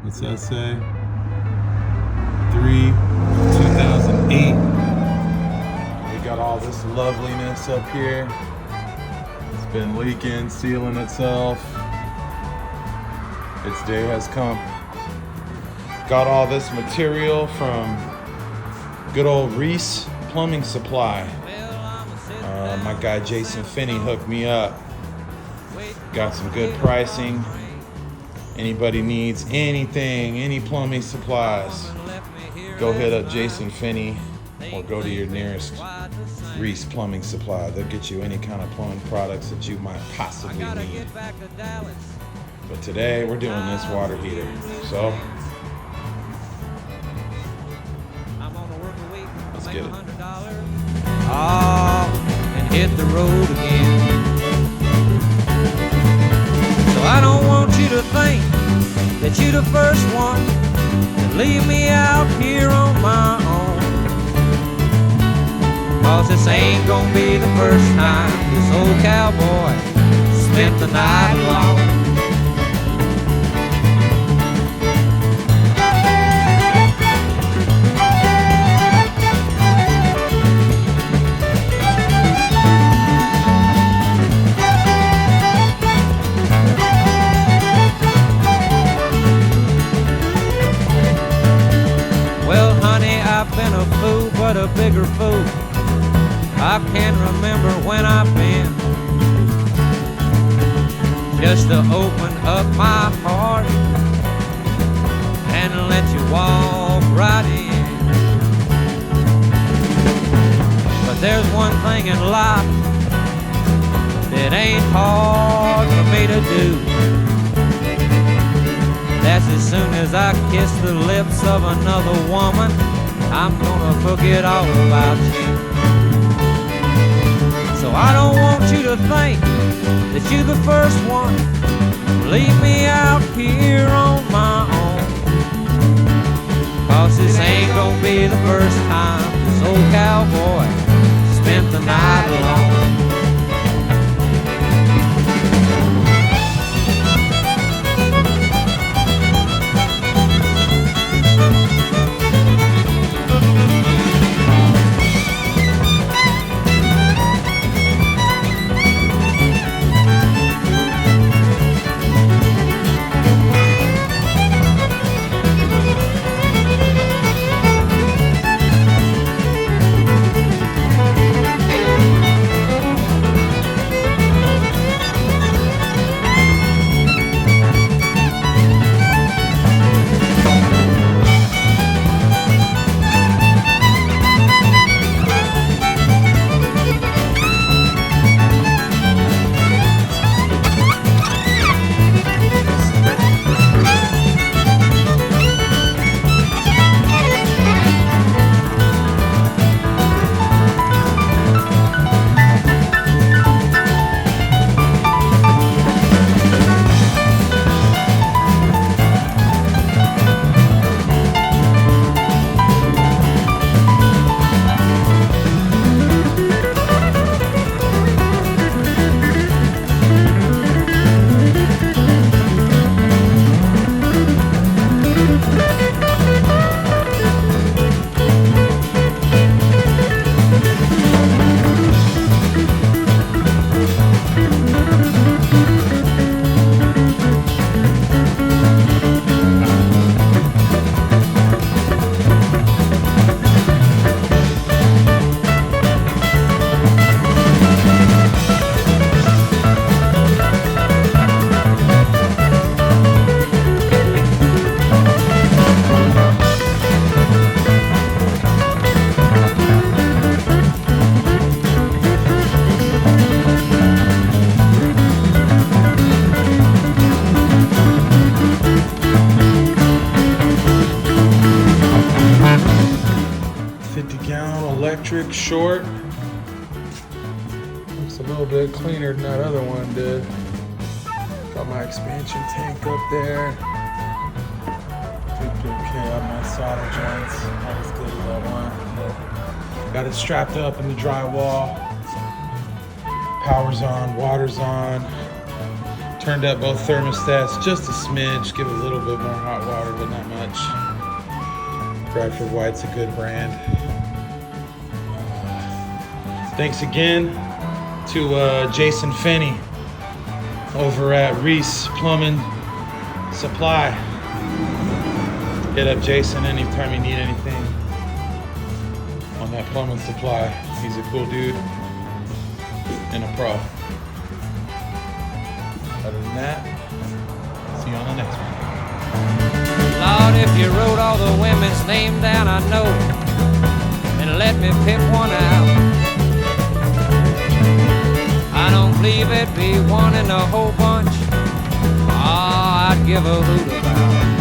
What's that say? 2008. We got all this loveliness up here. It's been leaking, sealing itself. Its day has come. Got all this material from good old Reese Plumbing Supply. My guy Jason Finney hooked me up. Got some good pricing. Anybody needs anything, any plumbing supplies, go hit up Jason Finney or go to your nearest Reese Plumbing Supply. They'll get you any kind of plumbing products that you might possibly need. But today we're doing this water heater. So let's get it. And hit the road again. So I don't want you to think that you're the first one to leave me out here on my own. 'Cause this ain't gonna be the first time this old cowboy spent the night alone. I've been a fool, but a bigger fool. I can't remember when I've been. Just to open up my heart and let you walk right in. But there's one thing in life that ain't hard for me to do. That's as soon as I kiss the lips of another woman, I'm gonna forget all about you. So I don't want you to think that you're the first one. Leave me out here on my own. 'Cause this ain't gonna be the first time this old cowboy spent the night alone. Electric short. Looks a little bit cleaner than that other one did. Got my expansion tank up there. Okay, on my solder joints. Not as good as I want. Got it strapped up in the drywall. Power's on, water's on. Turned up both thermostats just a smidge. Give it a little bit more hot water, but not much. Bradford White's a good brand. Thanks again to Jason Finney over at Reese Plumbing Supply. Hit up Jason anytime you need anything on that plumbing supply. He's a cool dude and a pro. Other than that, see you on the next one. Lord, if you wrote all the women's names down, I know, and let me pick one out. I don't believe it'd be one in the whole bunch. Oh, I'd give a hoot about.